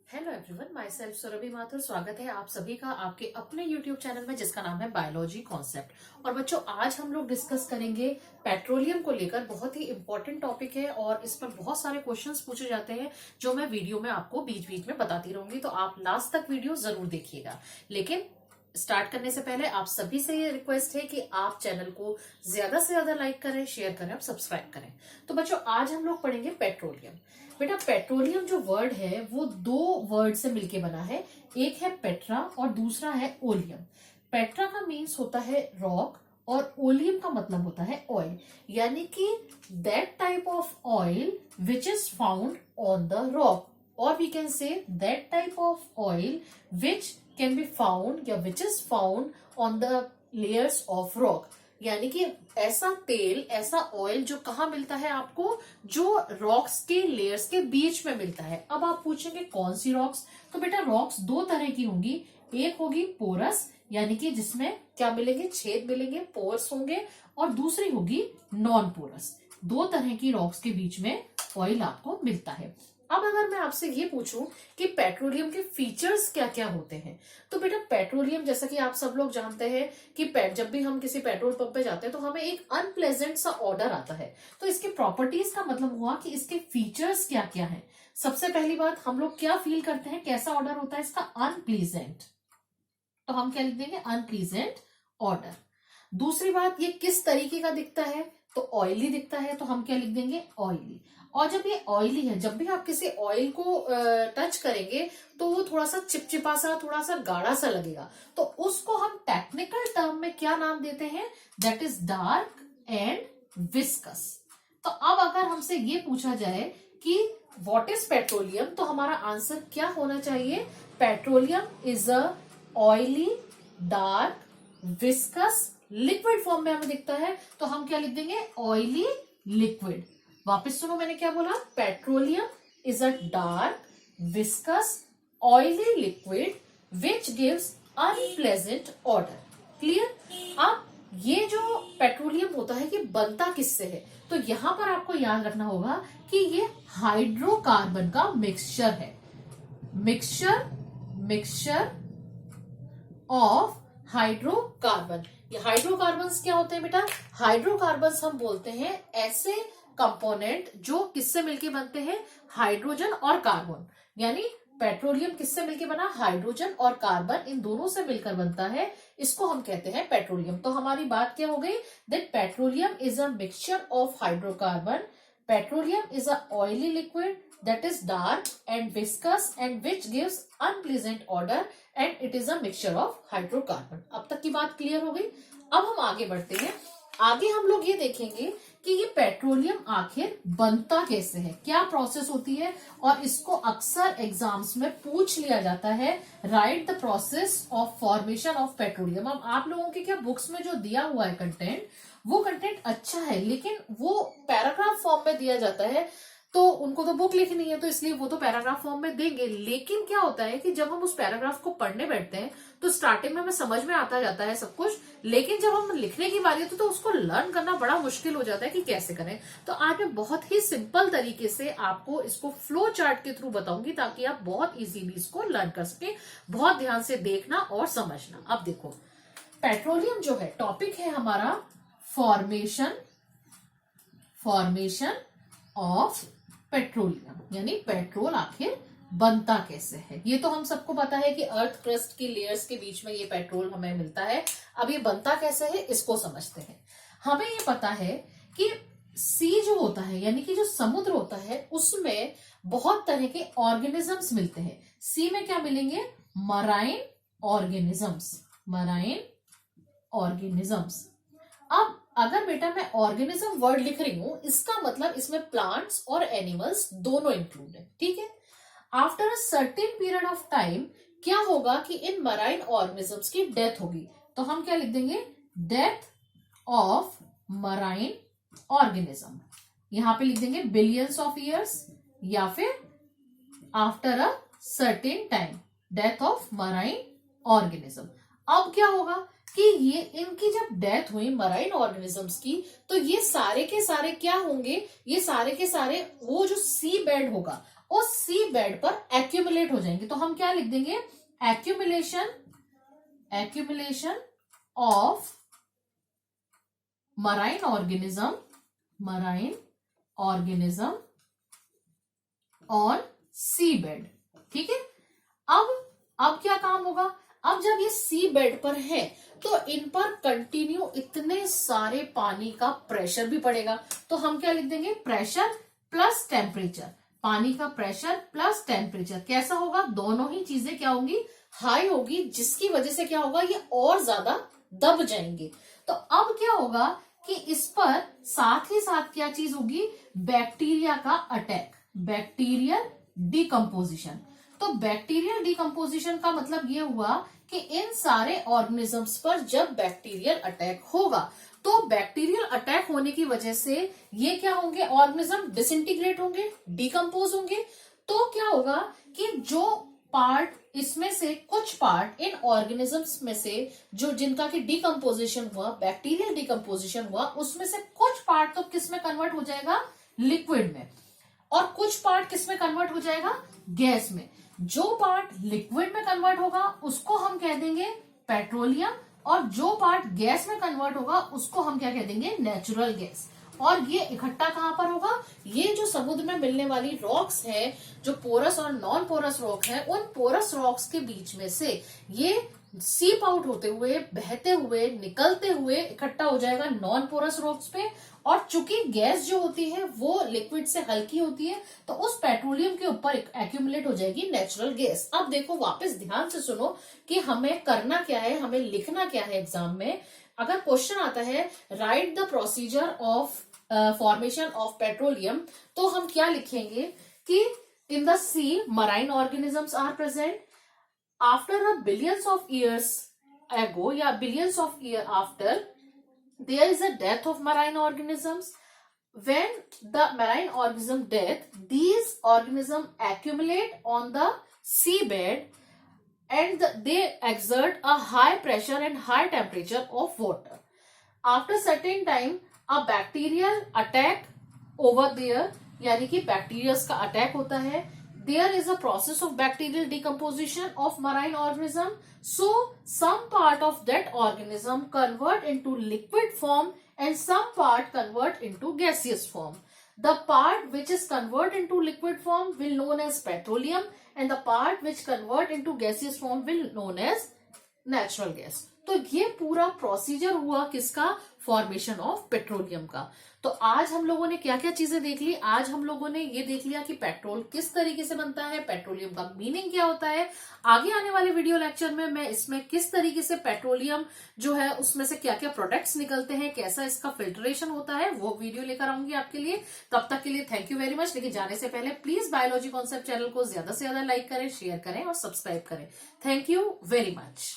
Hello everyone, myself Surabhi Mathur. स्वागत है आप सभी का आपके अपने यूट्यूब चैनल में जिसका नाम है बायोलॉजी कॉन्सेप्ट। और बच्चों, आज हम लोग डिस्कस करेंगे पेट्रोलियम को लेकर। बहुत ही इंपॉर्टेंट टॉपिक है और इस पर बहुत सारे क्वेश्चंस पूछे जाते हैं जो मैं वीडियो में आपको बीच बीच में बताती रहूंगी, तो आप लास्ट तक वीडियो जरूर देखिएगा। लेकिन स्टार्ट करने से पहले आप सभी से ये रिक्वेस्ट है कि आप चैनल को ज्यादा से ज्यादा लाइक करें, शेयर करें और सब्सक्राइब करें। तो बच्चों, आज हम लोग पढ़ेंगे पेट्रोलियम। बेटा, पेट्रोलियम जो वर्ड है वो दो वर्ड से मिलके बना है। एक है पेट्रा और दूसरा है ओलियम। पेट्रा का मीन्स होता है रॉक और ओलियम का मतलब होता है ऑयल, यानी कि that type of oil which is found on the rock, और we can say that type of oil which can be found या which is found on the layers of rock. यानी कि ऐसा तेल, ऐसा ऑयल जो कहाँ मिलता है आपको, जो रॉक्स के लेयर्स के बीच में मिलता है। अब आप पूछेंगे कौन सी रॉक्स? तो बेटा, रॉक्स दो तरह की होंगी। एक होगी पोरस, यानी कि जिसमें क्या मिलेंगे, छेद मिलेंगे, पोर्स होंगे, और दूसरी होगी नॉन पोरस। दो तरह की रॉक्स के बीच में ऑयल आपको मिलता है। अब अगर मैं आपसे ये पूछूं कि पेट्रोलियम के फीचर्स क्या क्या होते हैं, तो बेटा पेट्रोलियम, जैसा कि आप सब लोग जानते हैं कि जब भी हम किसी पेट्रोल पंप पे जाते हैं तो हमें एक अनप्लेजेंट सा ऑर्डर आता है। तो इसके प्रॉपर्टीज का मतलब हुआ कि इसके फीचर्स क्या क्या हैं। सबसे पहली बात, हम लोग क्या फील करते हैं, कैसा ऑर्डर होता है इसका, अनप्लीजेंट। तो हम क्या लिख देंगे, अनप्लीजेंट ऑर्डर। दूसरी बात, ये किस तरीके का दिखता है, तो ऑयली दिखता है, तो हम क्या लिख देंगे, ऑयली। और जब ये ऑयली है, जब भी आप किसी ऑयल को टच करेंगे तो वो थोड़ा सा चिपचिपा सा, थोड़ा सा गाढ़ा सा लगेगा, तो उसको हम टेक्निकल टर्म में क्या नाम देते हैं, that is dark and viscous. तो अब अगर हमसे ये पूछा जाए कि व्हाट इज पेट्रोलियम, तो हमारा आंसर क्या होना चाहिए, petroleum is a oily, dark, viscous, liquid form में हमें दिखता है, तो हम क्या लिख देंगे, ऑयली लिक्विड। वापस सुनो, मैंने क्या बोला, petroleum is a dark, viscous, oily liquid which gives unpleasant order. Clear? अब ये जो पेट्रोलियम होता है कि बनता किससे है, तो यहां पर आपको याद रखना होगा कि ये हाइड्रोकार्बन का मिक्सचर है। Mixture of hydrocarbon. ये हाइड्रोकार्बन्स क्या होते हैं बेटा, हाइड्रोकार्बन्स हम बोलते हैं ऐसे कंपोनेंट जो किससे मिलके बनते हैं, हाइड्रोजन और कार्बन। यानी पेट्रोलियम किससे मिलके बना, हाइड्रोजन और कार्बन, इन दोनों से मिलकर बनता है, इसको हम कहते हैं पेट्रोलियम। तो हमारी बात क्या हो गई, that petroleum is a mixture of hydrocarbon, petroleum is a oily liquid that is dark and viscous and which gives unpleasant odor and it is a mixture of hydrocarbon। अब तक की बात क्लियर हो गई। अब हम आगे बढ़ते हैं। आगे हम लोग ये देखेंगे कि ये पेट्रोलियम आखिर बनता कैसे है, क्या प्रोसेस होती है, और इसको अक्सर एग्जाम्स में पूछ लिया जाता है, write the process of formation of petroleum. अब आप लोगों के क्या बुक्स में जो दिया हुआ है कंटेंट, वो कंटेंट अच्छा है, लेकिन वो पैराग्राफ फॉर्म में दिया जाता है, तो उनको तो बुक लिखनी है, तो इसलिए वो तो पैराग्राफ फॉर्म में देंगे। लेकिन क्या होता है कि जब हम उस पैराग्राफ को पढ़ने बैठते हैं तो स्टार्टिंग में हमें समझ में आता जाता है सब कुछ, लेकिन जब हम लिखने की बारी होती है तो उसको लर्न करना बड़ा मुश्किल हो जाता है कि कैसे करें। तो आज मैं बहुत ही सिंपल तरीके से आपको इसको फ्लो चार्ट के थ्रू बताऊंगी, ताकि आप बहुत इजीली इसको लर्न कर सके। बहुत ध्यान से देखना और समझना। अब देखो, पेट्रोलियम जो है टॉपिक है हमारा फॉर्मेशन ऑफ पेट्रोलियम, यानी पेट्रोल आखिर बनता कैसे है। ये तो हम सबको पता है कि अर्थ क्रस्ट की लेयर्स के बीच में ये पेट्रोल हमें मिलता है। अब ये बनता कैसे है, इसको समझते हैं। हमें ये पता है कि सी जो होता है, यानी कि जो समुद्र होता है, उसमें बहुत तरह के ऑर्गेनिजम्स मिलते हैं। सी में क्या मिलेंगे, मराइन ऑर्गेनिजम्स। अब अगर बेटा मैं ऑर्गेनिज्म वर्ड लिख रही हूं, इसका मतलब इसमें प्लांट्स और एनिमल्स दोनों इंक्लूड है, ठीक है। After a certain period of time क्या होगा कि इन मराइन ऑर्गेनिजम्स की डेथ होगी, तो हम क्या लिख देंगे, डेथ ऑफ मराइन ऑर्गेनिज्म। यहां पे लिख देंगे बिलियंस ऑफ ईयर्स, या फिर after a certain time death of marine organism. अब क्या होगा कि ये इनकी जब डेथ हुई मराइन ऑर्गेनिजम्स की, तो ये सारे के सारे क्या होंगे, ये सारे के सारे वो जो सी बेड होगा, उस सी बेड पर एक्यूमुलेट हो जाएंगे। तो हम क्या लिख देंगे, accumulation of marine organism on sea bed. ठीक है, अब क्या काम होगा, अब जब ये सी बेड पर है तो इन पर कंटिन्यू इतने सारे पानी का प्रेशर भी पड़ेगा। तो हम क्या लिख देंगे, प्रेशर प्लस टेम्परेचर, पानी का प्रेशर प्लस टेम्परेचर कैसा होगा, दोनों ही चीजें क्या होंगी, हाई होगी, जिसकी वजह से क्या होगा, ये और ज्यादा दब जाएंगे। तो अब क्या होगा कि इस पर साथ ही साथ क्या चीज होगी, बैक्टीरिया का अटैक, बैक्टीरियल डिकम्पोजिशन। तो बैक्टीरियल डिकम्पोजिशन का मतलब ये हुआ कि इन सारे ऑर्गेनिजम्स पर जब बैक्टीरियल अटैक होगा तो बैक्टीरियल अटैक होने की वजह से ये क्या होंगे, ऑर्गेनिज्म डिसइंटीग्रेट होंगे, डिकम्पोज होंगे। तो क्या होगा कि जो पार्ट, इसमें से कुछ पार्ट इन ऑर्गेनिजम्स में से जो जिनका की डिकम्पोजिशन हुआ, बैक्टीरियल डिकम्पोजिशन हुआ, उसमें से कुछ पार्ट तो किस में कन्वर्ट हो जाएगा, लिक्विड में, और कुछ पार्ट किस में कन्वर्ट हो जाएगा, गैस में। जो पार्ट लिक्विड में कन्वर्ट होगा उसको हम कह देंगे पेट्रोलियम, और जो पार्ट गैस में कन्वर्ट होगा उसको हम क्या कह देंगे, नेचुरल गैस। और ये इकट्ठा कहां पर होगा, ये जो समुद्र में मिलने वाली रॉक्स है, जो पोरस और नॉन पोरस रॉक है, उन पोरस रॉक्स के बीच में से ये सीप आउट होते हुए, बहते हुए, निकलते हुए इकट्ठा हो जाएगा नॉन पोरस रॉक्स पे। और चूंकि गैस जो होती है वो लिक्विड से हल्की होती है, तो उस पेट्रोलियम के ऊपर एक्यूमुलेट हो जाएगी नेचुरल गैस। अब देखो, वापस ध्यान से सुनो कि हमें करना क्या है, हमें लिखना क्या है एग्जाम में। अगर क्वेश्चन आता है write the procedure of formation of petroleum, तो हम क्या लिखेंगे कि in the sea marine organisms are present after a billions of years ago, yeah, billions of years after, there is a death of marine organisms. When the marine organism death, these organisms accumulate on the seabed and they exert a high pressure and high temperature of water. After certain time, a bacterial attack over there, यानी कि bacterias का attack होता है। There is a process of bacterial decomposition of marine organism. So some part of that organism convert into liquid form and some part convert into gaseous form. The part which is convert into liquid form will known as petroleum, and the part which convert into gaseous form will known as natural gas. तो ये पूरा procedure हुआ किसका, formation of petroleum का। तो आज हम लोगों ने क्या क्या चीजें देख ली, आज हम लोगों ने ये देख लिया कि पेट्रोल किस तरीके से बनता है, पेट्रोलियम का मीनिंग क्या होता है। आगे आने वाले वीडियो लेक्चर में मैं इसमें किस तरीके से पेट्रोलियम जो है उसमें से क्या क्या प्रोडक्ट्स निकलते हैं, कैसा इसका फिल्ट्रेशन होता है, वो वीडियो लेकर आऊंगी आपके लिए। तब तक के लिए थैंक यू वेरी मच। लेकिन जाने से पहले प्लीज बायोलॉजी कॉन्सेप्ट चैनल को ज्यादा से ज्यादा लाइक करें, शेयर करें और सब्सक्राइब करें। Thank you very much.